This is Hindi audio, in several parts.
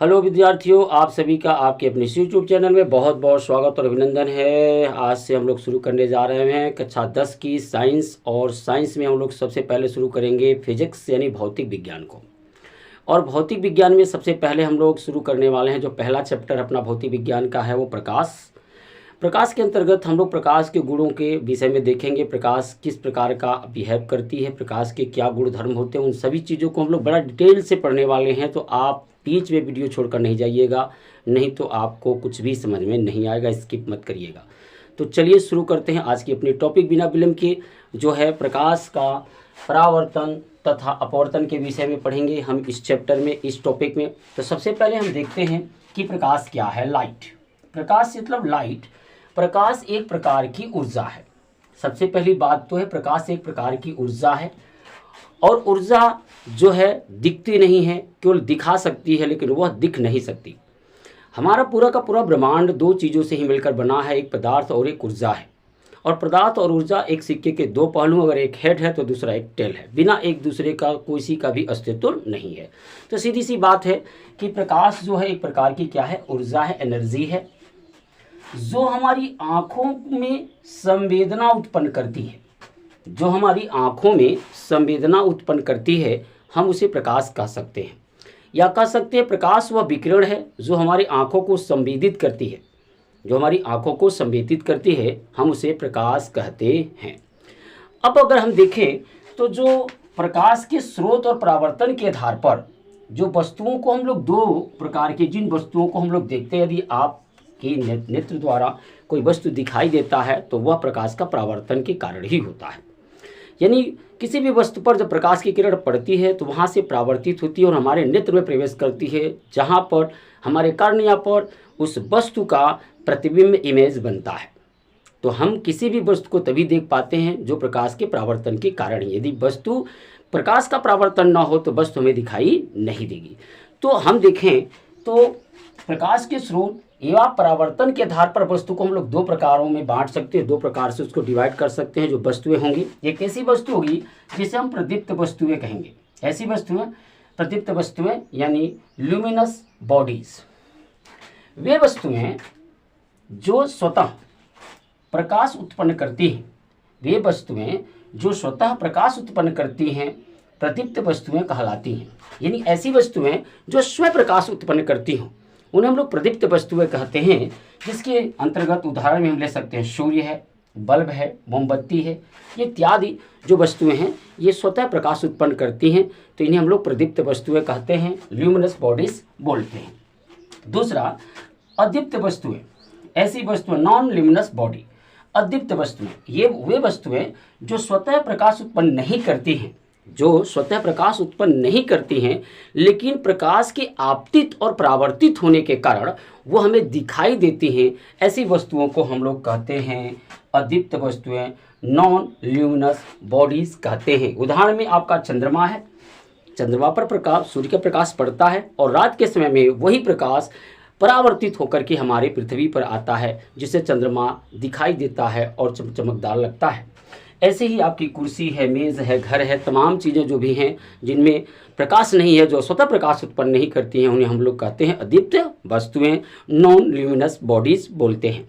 हेलो विद्यार्थियों, आप सभी का आपके अपने यूट्यूब चैनल में बहुत बहुत स्वागत और अभिनंदन है। आज से हम लोग शुरू करने जा रहे हैं कक्षा 10 की साइंस। और साइंस में हम लोग सबसे पहले शुरू करेंगे फिजिक्स यानी भौतिक विज्ञान को। और भौतिक विज्ञान में सबसे पहले हम लोग शुरू करने वाले हैं, जो पहला चैप्टर अपना भौतिक विज्ञान का है वो प्रकाश। प्रकाश के अंतर्गत हम लोग प्रकाश के गुणों के विषय में देखेंगे। प्रकाश किस प्रकार का बिहेव करती है, प्रकाश के क्या गुण धर्म होते हैं, उन सभी चीज़ों को हम लोग बड़ा डिटेल से पढ़ने वाले हैं। तो आप बीच में वीडियो छोड़कर नहीं जाइएगा, नहीं तो आपको कुछ भी समझ में नहीं आएगा, स्किप मत करिएगा। तो चलिए शुरू करते हैं आज की अपनी टॉपिक बिना विलंब के, जो है प्रकाश का परावर्तन तथा अपवर्तन के विषय में पढ़ेंगे हम इस चैप्टर में, इस टॉपिक में। तो सबसे पहले हम देखते हैं कि प्रकाश क्या है। लाइट, प्रकाश मतलब लाइट। प्रकाश एक प्रकार की ऊर्जा है। सबसे पहली बात तो है प्रकाश एक प्रकार की ऊर्जा है। और ऊर्जा जो है दिखती नहीं है, केवल दिखा सकती है, लेकिन वह दिख नहीं सकती। हमारा पूरा का पूरा ब्रह्मांड दो चीज़ों से ही मिलकर बना है, एक पदार्थ और एक ऊर्जा है। और पदार्थ और ऊर्जा एक सिक्के के दो पहलू, अगर एक हेड है तो दूसरा एक टेल है। बिना एक दूसरे का किसी का भी अस्तित्व नहीं है। तो सीधी सी बात है कि प्रकाश जो है एक प्रकार की क्या है, ऊर्जा है, एनर्जी है, जो हमारी आँखों में संवेदना उत्पन्न करती है। जो हमारी आँखों में संवेदना उत्पन्न करती है, हम उसे प्रकाश कह सकते हैं। या कह सकते हैं प्रकाश वह विकिरण है जो हमारी आँखों को संवेदित करती है। जो हमारी आँखों को संवेदित करती है, हम उसे प्रकाश कहते हैं। अब अगर हम देखें तो जो प्रकाश के स्रोत और परावर्तन के आधार पर जो वस्तुओं को हम लोग दो प्रकार की, जिन वस्तुओं को हम लोग देखते हैं, यदि आप कि नेत्र द्वारा कोई वस्तु दिखाई देता है तो वह प्रकाश का परावर्तन के कारण ही होता है। यानी किसी भी वस्तु पर जब प्रकाश की किरण पड़ती है तो वहाँ से परावर्तित होती है और हमारे नेत्र में प्रवेश करती है, जहाँ पर हमारे कर्निया पर उस वस्तु का प्रतिबिंब इमेज बनता है। तो हम किसी भी वस्तु को तभी देख पाते हैं जो प्रकाश के परावर्तन के कारण ही। यदि वस्तु प्रकाश का परावर्तन न हो तो वस्तु हमें दिखाई नहीं देगी। तो हम देखें तो प्रकाश के स्रोत एवं परावर्तन के आधार पर वस्तु को हम लोग दो प्रकारों में बांट सकते हैं, दो प्रकार से उसको डिवाइड कर सकते हैं। जो वस्तुएं होंगी, एक ऐसी वस्तु होगी जिसे हम प्रदीप्त वस्तुएं कहेंगे। ऐसी वस्तुएं प्रदीप्त वस्तुएं यानी ल्यूमिनस बॉडीज। वे वस्तुएं जो स्वतः प्रकाश उत्पन्न करती हैं, वे वस्तुएं जो स्वतः प्रकाश उत्पन्न करती हैं प्रदीप्त वस्तुएं कहलाती हैं। यानी ऐसी वस्तुएं जो स्वयं प्रकाश उत्पन्न करती हों, उन्हें हम लोग प्रदीप्त वस्तुएं कहते हैं। जिसके अंतर्गत उदाहरण में हम ले सकते हैं सूर्य है, बल्ब है, मोमबत्ती है, ये इत्यादि जो वस्तुएं हैं ये स्वतः प्रकाश उत्पन्न करती हैं, तो इन्हें हम लोग प्रदीप्त वस्तुएं कहते हैं, ल्यूमिनस बॉडीज बोलते हैं। दूसरा, अदीप्त वस्तुएं। ऐसी वस्तुएं नॉन ल्यूमिनस बॉडी, अदीप्त वस्तुएं, ये वे वस्तुएं जो स्वतः प्रकाश उत्पन्न नहीं करती हैं, जो स्वतः प्रकाश उत्पन्न नहीं करती हैं, लेकिन प्रकाश के आपतित और परावर्तित होने के कारण वो हमें दिखाई देती हैं। ऐसी वस्तुओं को हम लोग कहते हैं अदीप्त वस्तुएं, नॉन ल्यूमिनस बॉडीज कहते हैं। उदाहरण में आपका चंद्रमा है। चंद्रमा पर प्रकाश, सूर्य का प्रकाश पड़ता है और रात के समय में वही प्रकाश परावर्तित होकर के हमारे पृथ्वी पर आता है, जिससे चंद्रमा दिखाई देता है और चमकदार लगता है। ऐसे ही आपकी कुर्सी है, मेज़ है, घर है, तमाम चीज़ें जो भी हैं जिनमें प्रकाश नहीं है, जो स्वतः प्रकाश उत्पन्न नहीं करती हैं, उन्हें हम लोग कहते हैं अदीप्त वस्तुएं, नॉन ल्यूमिनस बॉडीज बोलते हैं।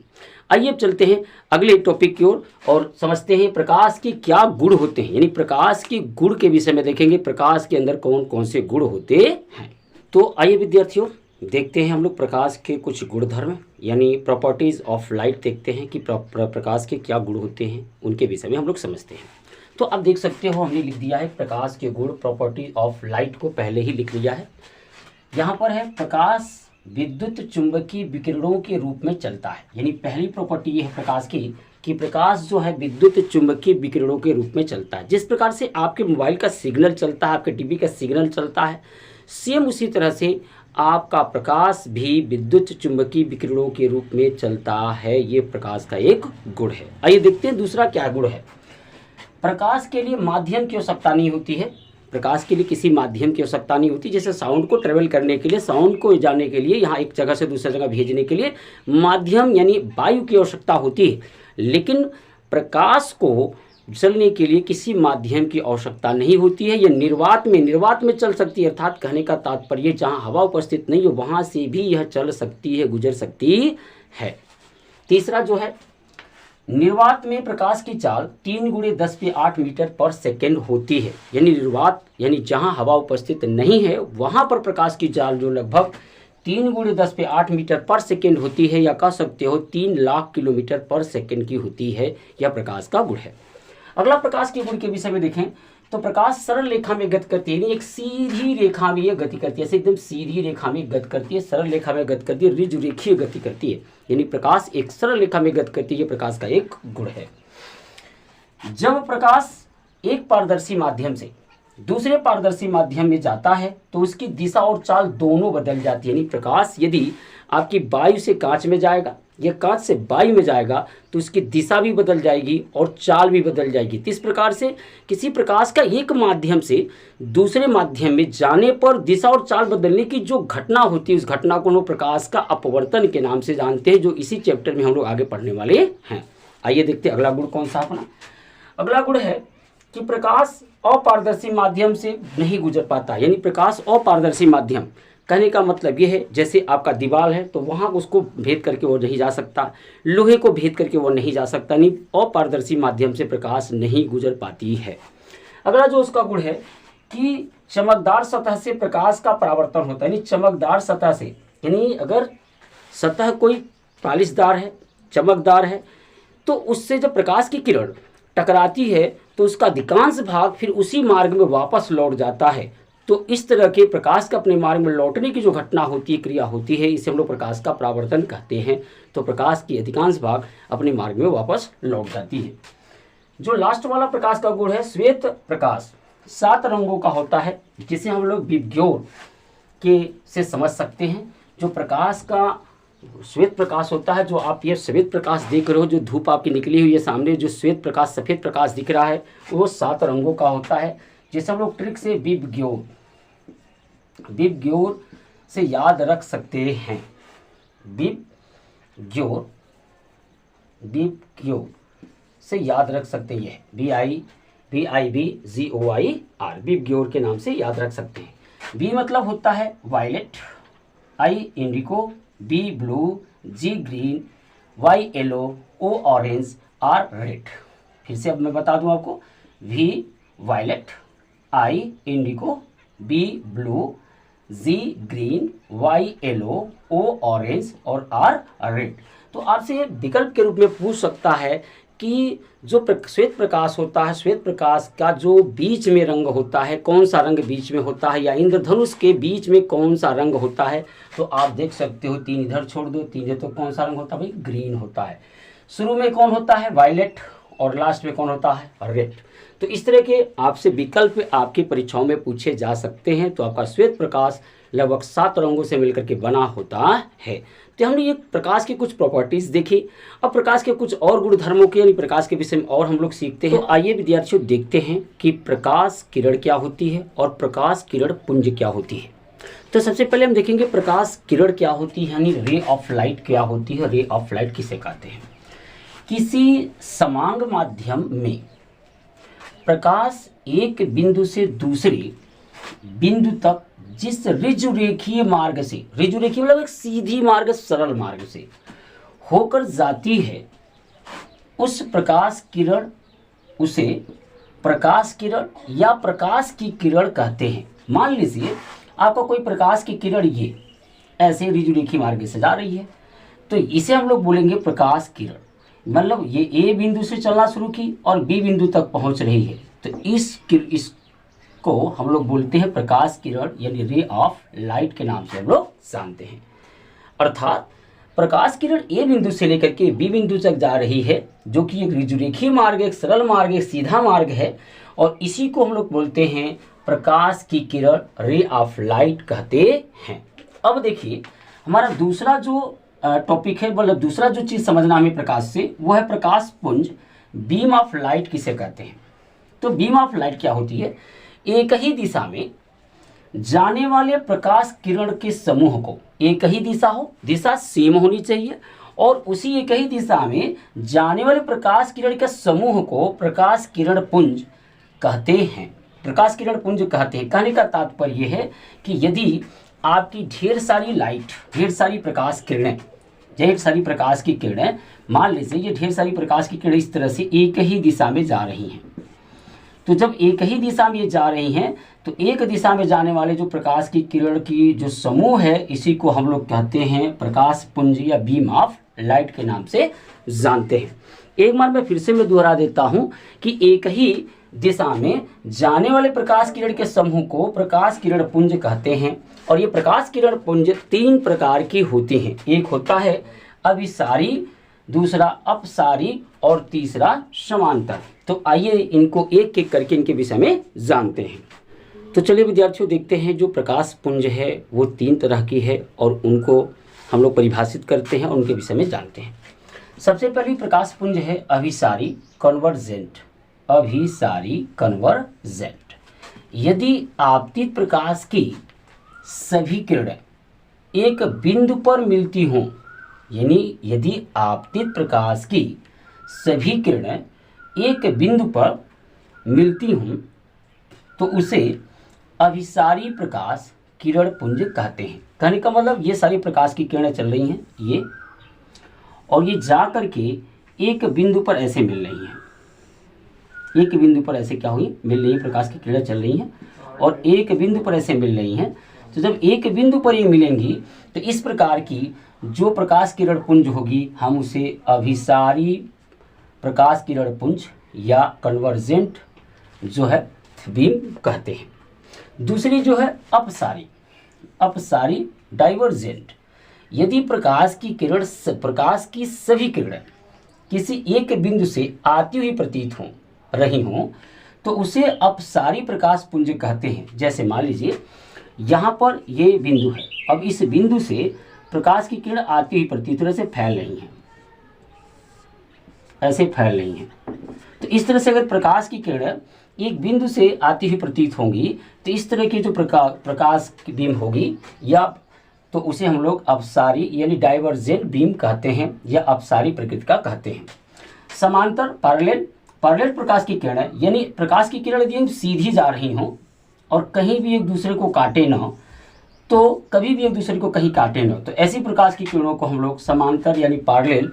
आइए अब चलते हैं अगले टॉपिक की ओर और समझते हैं प्रकाश के क्या गुण होते हैं। यानी प्रकाश के गुण के विषय में देखेंगे, प्रकाश के अंदर कौन कौन से गुण होते हैं। तो आइए विद्यार्थियों देखते हैं हम लोग प्रकाश के कुछ गुणधर्म यानी प्रॉपर्टीज़ ऑफ लाइट देखते हैं कि प्रकाश के क्या गुण होते हैं, उनके विषय में हम लोग समझते हैं। तो अब देख सकते हो हमने लिख दिया है प्रकाश के गुण, प्रॉपर्टी ऑफ लाइट को पहले ही लिख लिया है। यहाँ पर है प्रकाश विद्युत चुंबकीय विकिरणों के रूप में चलता है। यानी पहली प्रॉपर्टी ये है प्रकाश की कि प्रकाश जो है विद्युत चुंबकीय विकिरणों के रूप में चलता है। जिस प्रकार से आपके मोबाइल का सिग्नल चलता है, आपके टीवी का सिग्नल चलता है, सेम उसी तरह से आपका प्रकाश भी विद्युत चुंबकीय विकिरणों के रूप में चलता है। ये प्रकाश का एक गुण है। आइए देखते हैं दूसरा क्या गुण है। प्रकाश के लिए माध्यम की आवश्यकता नहीं होती है। प्रकाश के लिए किसी माध्यम की आवश्यकता नहीं होती। जैसे साउंड को ट्रेवल करने के लिए, साउंड को जाने के लिए, यहाँ एक जगह से दूसरी जगह भेजने के लिए माध्यम यानी वायु की आवश्यकता होती है, लेकिन प्रकाश को चलने के लिए किसी माध्यम की आवश्यकता नहीं होती है। यह निर्वात में चल सकती है, अर्थात कहने का तात्पर्य जहाँ हवा उपस्थित नहीं हो वहाँ से भी यह चल सकती है, गुजर सकती है। तीसरा जो है, निर्वात में प्रकाश की चाल 3×10⁸ मीटर पर सेकेंड होती है। यानी निर्वात यानी जहाँ हवा उपस्थित नहीं है वहाँ पर प्रकाश की चाल जो लगभग 3×10⁸ मीटर पर सेकेंड होती है, या कह सकते हो 3 लाख किलोमीटर पर सेकेंड की होती है। यह प्रकाश का गुण है। अगला प्रकाश के गुण के विषय में देखें तो प्रकाश सरल रेखा में गति करती है, यानी एक सीधी रेखा में यह गति करती है, ऐसे एकदम सीधी रेखा में गति करती है, सरल रेखा में गति करती है, ऋजुरेखीय गति करती है। यानी प्रकाश एक सरल रेखा में गति करती है, यह प्रकाश का एक गुण है। जब प्रकाश एक पारदर्शी माध्यम से दूसरे पारदर्शी माध्यम में जाता है तो उसकी दिशा और चाल दोनों बदल जाती है। यानी प्रकाश यदि आपकी वायु से कांच में जाएगा या कांच से वायु में जाएगा तो उसकी दिशा भी बदल जाएगी और चाल भी बदल जाएगी। तो इस प्रकार से किसी प्रकाश का एक माध्यम से दूसरे माध्यम में जाने पर दिशा और चाल बदलने की जो घटना होती है उस घटना को हम लोग प्रकाश का अपवर्तन के नाम से जानते हैं, जो इसी चैप्टर में हम लोग आगे पढ़ने वाले हैं। आइए देखते हैं अगला गुण कौन सा अपना। अगला गुण है कि प्रकाश अपारदर्शी माध्यम से नहीं गुजर पाता। यानी प्रकाश अपारदर्शी माध्यम, कहने का मतलब ये है जैसे आपका दीवार है तो वहाँ उसको भेद करके वो नहीं जा सकता, लोहे को भेद करके वो नहीं जा सकता, नहीं अपारदर्शी माध्यम से प्रकाश नहीं गुजर पाती है। अगला जो उसका गुण है कि चमकदार सतह से प्रकाश का परावर्तन होता है। यानी चमकदार सतह से, यानी अगर सतह कोई पालिशदार है, चमकदार है, तो उससे जब प्रकाश की किरण टकराती है तो उसका अधिकांश भाग फिर उसी मार्ग में वापस लौट जाता है। तो इस तरह के प्रकाश का अपने मार्ग में लौटने की जो घटना होती है, क्रिया होती है, इसे हम लोग प्रकाश का परावर्तन कहते हैं। तो प्रकाश की अधिकांश भाग अपने मार्ग में वापस लौट जाती है। जो लास्ट वाला प्रकाश का गुण है श्वेत प्रकाश, 7 रंगों का होता है, जिसे हम लोग विबग्योर के से समझ सकते हैं। जो प्रकाश का श्वेत प्रकाश होता है, जो आप ये श्वेत प्रकाश देख रहे हो, जो धूप आपकी निकली हुई है सामने, जो श्वेत प्रकाश सफ़ेद प्रकाश दिख रहा है वो 7 रंगों का होता है, जिसे हम लोग ट्रिक से विबग्योर से याद रख सकते हैं। विबग्योर से याद रख सकते हैं। VIBGOIR विबग्योर के नाम से याद रख सकते हैं। बी मतलब होता है violet, I indigo, B blue, G green, Y yellow, O orange, R red. फिर से अब मैं बता दूं आपको, V violet, I indigo, B blue, G green, Y yellow, O orange और आर रेड। तो आपसे ये विकल्प के रूप में पूछ सकता है कि जो श्वेत प्रकाश होता है, श्वेत प्रकाश का जो बीच में रंग होता है, कौन सा रंग बीच में होता है, या इंद्रधनुष के बीच में कौन सा रंग होता है। तो आप देख सकते हो 3 इधर छोड़ दो, 3 है तो कौन सा रंग होता है भाई, ग्रीन होता है। शुरू में कौन होता है, वायलेट, और लास्ट में कौन होता है, रेड। तो इस तरह के आपसे विकल्प आपकी परीक्षाओं में पूछे जा सकते हैं। तो आपका श्वेत प्रकाश लगभग 7 रंगों से मिलकर के बना होता है। तो हमने ये प्रकाश की कुछ प्रॉपर्टीज देखी। अब प्रकाश के कुछ और गुण धर्मों के यानी प्रकाश के विषय में और हम लोग सीखते हैं। तो आइए विद्यार्थियों देखते हैं कि प्रकाश किरण क्या होती है और प्रकाश किरण पुंज क्या होती है। तो सबसे पहले हम देखेंगे प्रकाश किरण क्या होती है, यानी रे ऑफ लाइट क्या होती है। रे ऑफ लाइट किसे कहते हैं? किसी समांग माध्यम में प्रकाश एक बिंदु से दूसरे बिंदु तक जिस ऋजुरेखीय मार्ग से, ऋजुरेखीय मतलब एक सीधी मार्ग, सरल मार्ग से होकर जाती है, उस प्रकाश किरण, उसे प्रकाश किरण या प्रकाश की किरण कहते हैं। मान लीजिए आपका कोई प्रकाश की किरण ये ऐसे ऋजुरेखीय मार्ग से जा रही है, तो इसे हम लोग बोलेंगे प्रकाश किरण। मतलब ये ए बिंदु से चलना शुरू की और बी बिंदु तक पहुंच रही है, तो इसको हम लोग बोलते हैं प्रकाश किरण, यानी रे ऑफ लाइट के नाम से हम लोग जानते हैं। अर्थात प्रकाश किरण ए बिंदु से लेकर के बी बिंदु तक जा रही है, जो कि एक ऋजुरेखीय मार्ग, एक सरल मार्ग, एक सीधा मार्ग है, और इसी को हम लोग बोलते हैं प्रकाश की किरण, रे ऑफ लाइट कहते हैं। अब देखिए हमारा दूसरा जो टॉपिक है, मतलब दूसरा जो चीज़ समझना हमें प्रकाश से, वो है प्रकाश पुंज, बीम ऑफ लाइट किसे कहते हैं। तो बीम ऑफ लाइट क्या होती है? एक ही दिशा में जाने वाले प्रकाश किरण के समूह को, एक ही दिशा हो, दिशा सेम होनी चाहिए, और उसी एक ही दिशा में जाने वाले प्रकाश किरण के समूह को प्रकाश किरण पुंज कहते हैं। प्रकाश किरण पुंज कहते हैं। कहने का तात्पर्य है कि यदि आपकी ढेर सारी लाइट, ढेर सारी प्रकाश किरणें, ढेर सारी प्रकाश की किरणें, मान लीजिए ये ढेर सारी प्रकाश की किरणें इस तरह से एक ही दिशा में जा रही हैं, तो जब एक ही दिशा में ये जा रही हैं तो एक दिशा में जाने वाले जो प्रकाश की किरण की जो समूह है, इसी को हम लोग कहते हैं प्रकाश पुंज या बीम ऑफ लाइट के नाम से जानते हैं। एक बार मैं फिर से दोहरा देता हूं कि एक ही दिशा में जाने वाले प्रकाश किरण के समूह को प्रकाश किरण पुंज कहते हैं। और ये प्रकाश किरण पुंज 3 प्रकार की होती हैं। एक होता है अभिसारी, दूसरा अपसारी और तीसरा समांतर। तो आइए इनको एक एक करके इनके विषय में जानते हैं। तो चलिए विद्यार्थियों, देखते हैं जो प्रकाश पुंज है वो 3 तरह की है और उनको हम लोग परिभाषित करते हैं और उनके विषय में जानते हैं। सबसे पहली प्रकाश पुंज है अभिसारी कन्वर्जेंट। अभिसारी कन्वर्जेंट, यदि आपतित प्रकाश की सभी किरणें एक बिंदु पर मिलती हों, यानी यदि आपतित प्रकाश की सभी किरणें एक बिंदु पर मिलती हों तो उसे अभिसारी प्रकाश किरण पुंज कहते हैं। कहने का मतलब ये सारी प्रकाश की किरणें चल रही हैं ये, और ये जा करके एक बिंदु पर ऐसे मिल रही हैं। एक बिंदु पर ऐसे क्या हुई, मिल रही प्रकाश की किरणें चल रही हैं और एक बिंदु पर ऐसे मिल रही हैं। तो जब एक बिंदु पर ये मिलेंगी तो इस प्रकार की जो प्रकाश किरण पुंज होगी हम उसे अभिसारी प्रकाश किरण पुंज या कन्वर्जेंट जो है बीम कहते हैं। दूसरी जो है अपसारी, अपसारी डाइवर्जेंट। यदि प्रकाश की सभी किरणें किसी एक बिंदु से आती हुई प्रतीत हों रही हों तो उसे अपसारी प्रकाश पुंज कहते हैं। जैसे मान लीजिए यहाँ पर ये बिंदु है, अब इस बिंदु से प्रकाश की किरण आती हुई प्रतीत तरह से फैल रही हैं, ऐसे फैल रही हैं। तो इस तरह से अगर प्रकाश की किरण एक बिंदु से आती हुई प्रतीत होंगी तो इस तरह की जो प्रकाश की बीम होगी या तो उसे हम लोग अपसारी यानी डाइवर्जेंट बीम कहते हैं या अपसारी प्रकृति का कहते हैं। समांतर पैरेलल प्रकाश की किरणें, यानी प्रकाश की किरण यदि सीधी जा रही हों और कहीं भी एक दूसरे को काटे न, तो कभी भी एक दूसरे को कहीं काटे न, तो ऐसी प्रकाश की किरणों को हम लोग समांतर यानी पैरेलल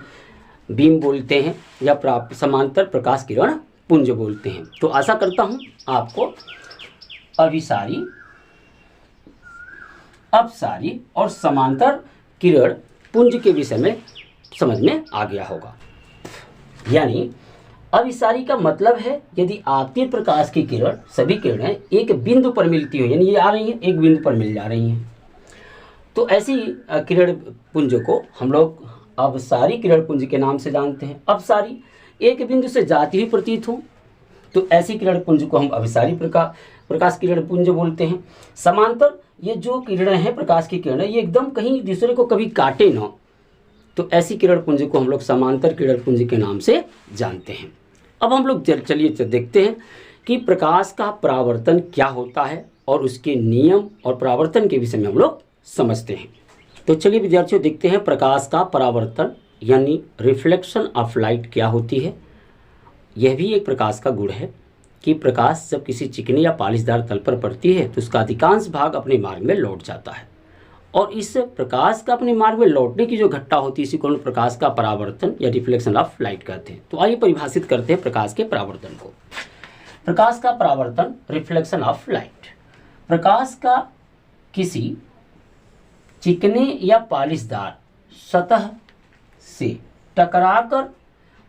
बीम बोलते हैं या समांतर प्रकाश किरण पुंज बोलते हैं। तो आशा करता हूं आपको अभिसारी, अपसारी और समांतर किरण पुंज के विषय में समझ में आ गया होगा। यानी अभिसारी का मतलब है यदि आपतित प्रकाश की किरण सभी किरणें एक बिंदु पर मिलती हो, यानी ये आ रही हैं एक बिंदु पर मिल जा रही हैं, तो ऐसी किरण पुंज को हम लोग अपसारी किरण पुंज के नाम से जानते हैं। अपसारी एक बिंदु से जाती हुई प्रतीत हो तो ऐसी किरण पुंज को हम अभिसारी प्रकाश किरण पुंज बोलते हैं। समांतर, ये जो किरणें हैं प्रकाश की किरणें ये एकदम कहीं दूसरे को कभी काटे ना, तो ऐसी किरण पुंज को हम लोग समांतर किरण पुंज के नाम से जानते हैं। अब हम लोग चलिए देखते हैं कि प्रकाश का परावर्तन क्या होता है और उसके नियम और परावर्तन के विषय में हम लोग समझते हैं। तो चलिए विद्यार्थियों देखते हैं प्रकाश का परावर्तन यानी रिफ्लेक्शन ऑफ लाइट क्या होती है। यह भी एक प्रकाश का गुण है कि प्रकाश जब किसी चिकने या पालिशदार तल पर पड़ती है तो उसका अधिकांश भाग अपने मार्ग में लौट जाता है, और इस प्रकाश का अपने मार्ग में लौटने की जो घटना होती है इसी को हम प्रकाश का परावर्तन या रिफ्लेक्शन ऑफ लाइट कहते हैं। तो आइए परिभाषित करते हैं प्रकाश के परावर्तन को। प्रकाश का परावर्तन, रिफ्लेक्शन ऑफ लाइट, प्रकाश का किसी चिकने या पालिशदार सतह से टकराकर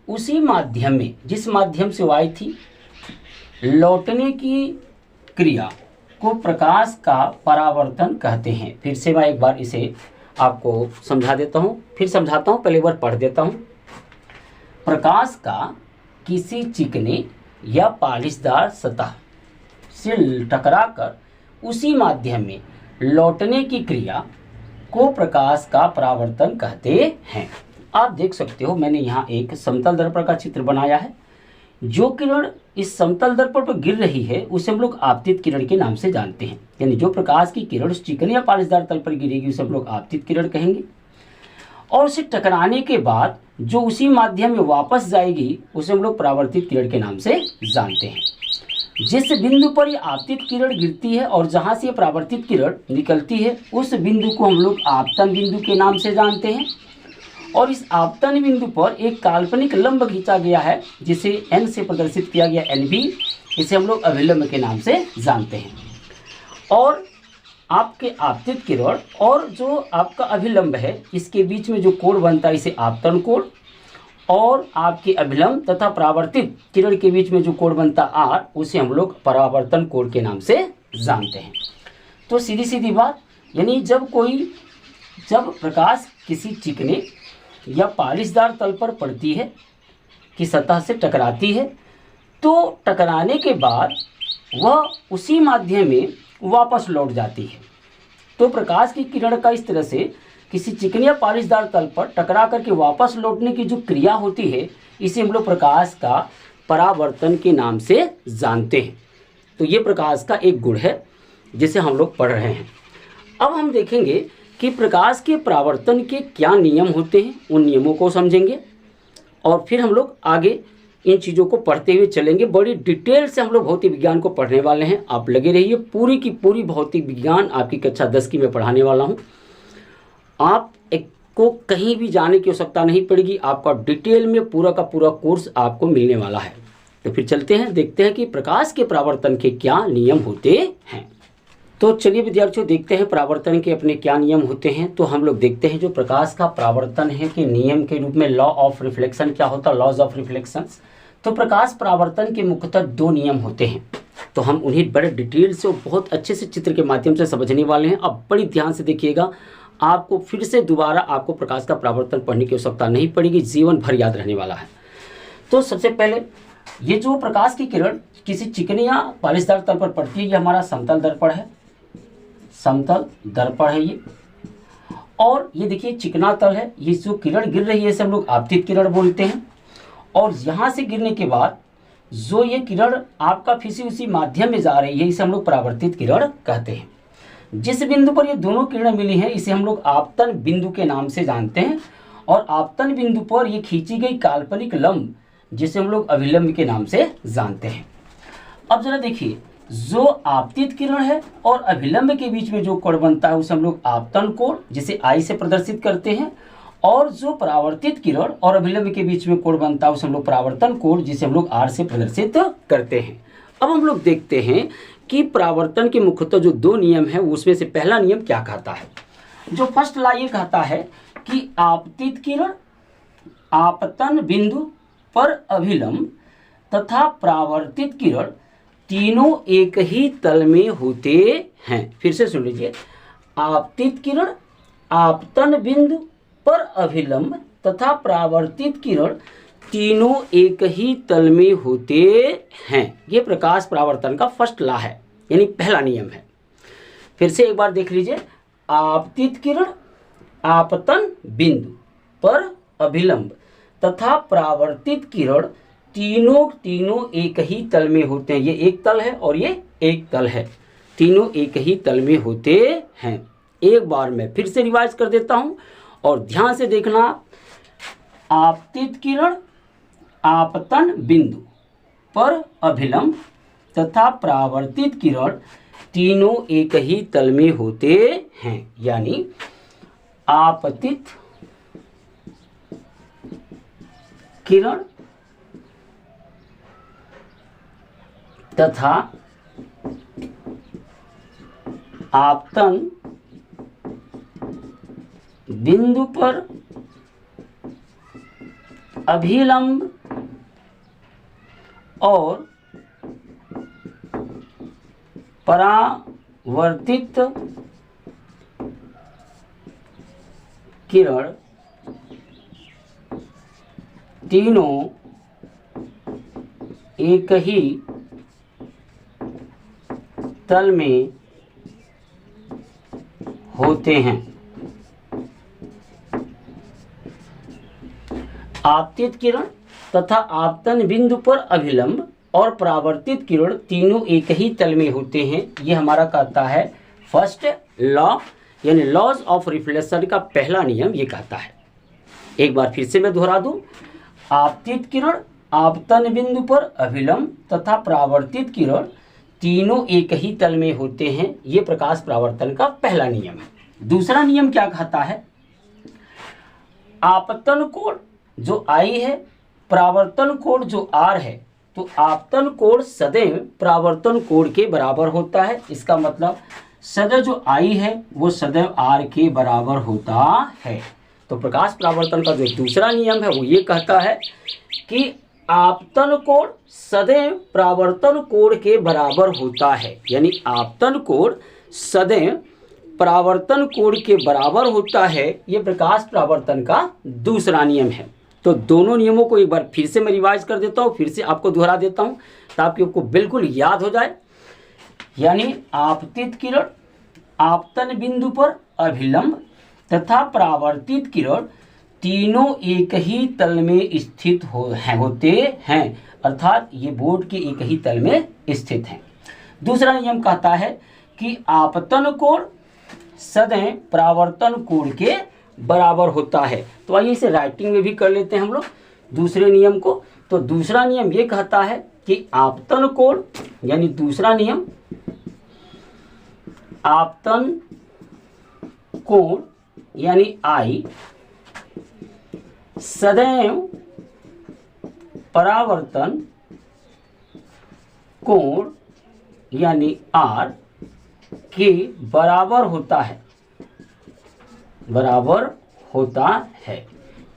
उसी माध्यम में जिस माध्यम से वो आई थी लौटने की क्रिया को प्रकाश का परावर्तन कहते हैं। फिर से मैं एक बार इसे आपको समझा देता हूँ, फिर समझाता हूँ, पहले एक बार पढ़ देता हूँ। प्रकाश का किसी चिकने या पालिशदार सतह से टकराकर उसी माध्यम में लौटने की क्रिया को प्रकाश का परावर्तन कहते हैं। आप देख सकते हो मैंने यहाँ एक समतल दर्पण का चित्र बनाया है। जो किरण इस समतल दर्पण पर गिर रही है उसे हम लोग आपतित किरण के नाम से जानते हैं। यानी जो प्रकाश की किरण उस चिकने या पालिशदार तल पर गिरेगी उसे हम लोग आपतित किरण कहेंगे। और उसे टकराने के बाद जो उसी माध्यम में वापस जाएगी उसे हम लोग परावर्तित किरण के नाम से जानते हैं। जिस बिंदु पर ये आपतित किरण गिरती है और जहाँ से ये परावर्तित किरण निकलती है उस बिंदु को हम लोग आपतन बिंदु के नाम से जानते हैं। और इस आपतन बिंदु पर एक काल्पनिक लंब खींचा गया है जिसे n से प्रदर्शित किया गया NB, इसे हम लोग अभिलंब के नाम से जानते हैं। और आपके आपतित किरण और जो आपका अभिलंब है इसके बीच में जो कोण बनता है इसे आपतन कोण, और आपके अभिलंब तथा परावर्तित किरण के बीच में जो कोण बनता R उसे हम लोग परावर्तन कोण के नाम से जानते हैं। तो सीधी सीधी बात, यानी जब प्रकाश किसी चिकने या पालिशदार तल पर पड़ती है की सतह से टकराती है तो टकराने के बाद वह उसी माध्यम में वापस लौट जाती है। तो प्रकाश की किरण का इस तरह से किसी चिकने या पालिशदार तल पर टकरा करके वापस लौटने की जो क्रिया होती है इसे हम लोग प्रकाश का परावर्तन के नाम से जानते हैं। तो ये प्रकाश का एक गुण है जिसे हम लोग पढ़ रहे हैं। अब हम देखेंगे कि प्रकाश के परावर्तन के क्या नियम होते हैं, उन नियमों को समझेंगे और फिर हम लोग आगे इन चीज़ों को पढ़ते हुए चलेंगे। बड़ी डिटेल से हम लोग भौतिक विज्ञान को पढ़ने वाले हैं। आप लगे रहिए, पूरी की पूरी भौतिक विज्ञान आपकी कक्षा 10 की मैं पढ़ाने वाला हूं। आप को कहीं भी जाने की आवश्यकता नहीं पड़ेगी, आपका डिटेल में पूरा का पूरा कोर्स आपको मिलने वाला है। तो फिर चलते हैं, देखते हैं कि प्रकाश के परावर्तन के क्या नियम होते हैं। तो चलिए विद्यार्थियों, देखते हैं परावर्तन के अपने क्या नियम होते हैं। तो हम लोग देखते हैं जो प्रकाश का परावर्तन है कि नियम के रूप में लॉ ऑफ रिफ्लेक्शन क्या होता है, लॉज ऑफ रिफ्लेक्शन। तो प्रकाश परावर्तन के मुख्यतः 2 नियम होते हैं। तो हम उन्हें बड़े डिटेल से और बहुत अच्छे से चित्र के माध्यम से समझने वाले हैं। अब बड़ी ध्यान से देखिएगा, आपको फिर से दोबारा आपको प्रकाश का परावर्तन पढ़ने की आवश्यकता नहीं पड़ेगी, जीवन भर याद रहने वाला है। तो सबसे पहले ये जो प्रकाश की किरण किसी चिकने या पालिशदार तल पर पड़ती है, ये हमारा समतल दर्पण है, समतल दर्पण है ये। और ये देखिए चिकना तल है, ये जो किरण गिर रही है इसे हम लोग आपतित किरण बोलते हैं। और यहाँ से गिरने के बाद जो ये किरण आपका फिर से उसी माध्यम में जा रही है इसे हम लोग परावर्तित किरण कहते हैं। जिस बिंदु पर ये दोनों किरणें मिली हैं इसे हम लोग आपतन बिंदु के नाम से जानते हैं। और आपतन बिंदु पर ये खींची गई काल्पनिक लंब जिसे हम लोग अभिलंब के नाम से जानते हैं। अब जरा देखिए, जो आपतित किरण है और अभिलंब के बीच में जो कोण बनता है उसे हम लोग आपतन कोण जिसे I से प्रदर्शित करते हैं। और जो परावर्तित किरण और अभिलंब के बीच में कोण बनता है उसे हम लोग परावर्तन कोण जिसे हम लोग R से प्रदर्शित करते हैं। अब हम लोग देखते हैं कि परावर्तन के मुख्यतः जो 2 नियम है उसमें से पहला नियम क्या कहता है। जो फर्स्ट लॉ ये कहता है कि आपतित किरण आपतन बिंदु पर अभिलंब तथा परावर्तित किरण तीनों एक ही तल में होते हैं। फिर से सुन लीजिए, आपतित किरण आपतन बिंदु पर अभिलंब तथा परावर्तित किरण तीनों एक ही तल में होते हैं। ये प्रकाश परावर्तन का फर्स्ट लॉ है, यानी पहला नियम है। फिर से एक बार देख लीजिए, आपतित किरण आपतन बिंदु पर अभिलंब तथा परावर्तित किरण तीनों एक ही तल में होते हैं। ये एक तल है और ये एक तल है, तीनों एक ही तल में होते हैं। एक बार मैं फिर से रिवाइज कर देता हूं और ध्यान से देखना। आपतित किरण आपतन बिंदु पर अभिलंब तथा परावर्तित किरण तीनों एक ही तल में होते हैं, यानी आपतित किरण तथा आपतन बिंदु पर अभिलंब और परावर्तित किरण तीनों एक ही तल में होते हैं। आपतित किरण तथा आपतन बिंदु पर अभिलंब और परावर्तित किरण तीनों एक ही तल में होते हैं। ये हमारा कहता है फर्स्ट लॉ, यानी लॉज ऑफ रिफ्लेक्शन का पहला नियम ये कहता है। एक बार फिर से मैं दोहरा दूं, आपतित किरण, आपतन बिंदु पर अभिलंब तथा परावर्तित किरण तीनों एक ही तल में होते हैं। ये प्रकाश परावर्तन का पहला नियम है। दूसरा नियम क्या कहता है, आपतन कोण जो I है, परावर्तन कोण जो R है, तो आपतन कोण सदैव परावर्तन कोण के बराबर होता है। इसका मतलब सदैव जो I है वो सदैव R के बराबर होता है। तो प्रकाश परावर्तन का जो दूसरा नियम है वो ये कहता है कि आपतन कोण सदैव परावर्तन कोण के बराबर होता है, यानी आपतन कोण सदैव परावर्तन कोण के बराबर होता है। ये प्रकाश परावर्तन का दूसरा नियम है। तो दोनों नियमों को एक बार फिर से मैं रिवाइज कर देता हूँ, फिर से आपको दोहरा देता हूँ ताकि आपको बिल्कुल याद हो जाए। यानी आपतित किरण आपतन बिंदु पर अभिलंब तथा परावर्तित किरण तीनों एक ही तल में स्थित होते हैं, अर्थात ये बोर्ड के एक ही तल में स्थित हैं। दूसरा नियम कहता है कि आपतन कोण सदैव परावर्तन कोण के बराबर होता है। तो आइए इसे राइटिंग में भी कर लेते हैं हम लोग दूसरे नियम को। तो दूसरा नियम ये कहता है कि आपतन कोण, यानी दूसरा नियम आपतन कोण यानी I सदैव परावर्तन कोण यानी R के बराबर होता है, बराबर होता है।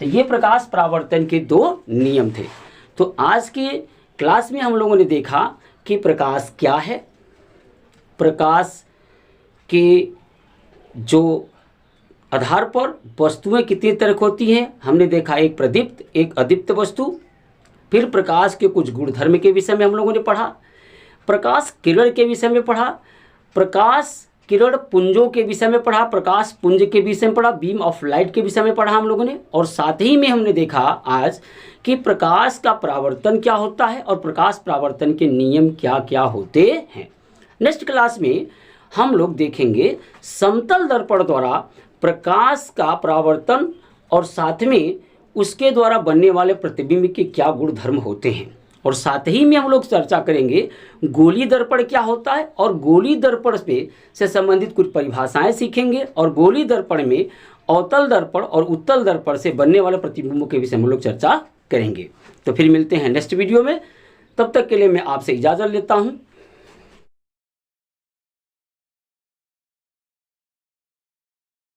तो ये प्रकाश परावर्तन के दो नियम थे। तो आज के क्लास में हम लोगों ने देखा कि प्रकाश क्या है, प्रकाश के जो आधार पर वस्तुएं कितनी तरह की होती हैं हमने देखा, एक प्रदीप्त, एक अदीप्त वस्तु। फिर प्रकाश के कुछ गुणधर्म के विषय में हम लोगों ने पढ़ा, प्रकाश किरण के विषय में पढ़ा, प्रकाश किरण पुंजों के विषय में पढ़ा, प्रकाश पुंज के विषय में पढ़ा, बीम ऑफ लाइट के विषय में पढ़ा हम लोगों ने। और साथ ही में हमने देखा आज कि प्रकाश का परावर्तन क्या होता है और प्रकाश परावर्तन के नियम क्या क्या होते हैं। नेक्स्ट क्लास में हम लोग देखेंगे समतल दर्पण द्वारा प्रकाश का परावर्तन और साथ में उसके द्वारा बनने वाले प्रतिबिंब के क्या गुणधर्म होते हैं। और साथ ही में हम लोग चर्चा करेंगे गोलीय दर्पण क्या होता है और गोलीय दर्पण से संबंधित कुछ परिभाषाएं सीखेंगे। और गोलीय दर्पण में अवतल दर्पण और उत्तल दर्पण से बनने वाले प्रतिबिंबों के विषय में हम लोग चर्चा करेंगे। तो फिर मिलते हैं नेक्स्ट वीडियो में, तब तक के लिए मैं आपसे इजाज़त लेता हूँ।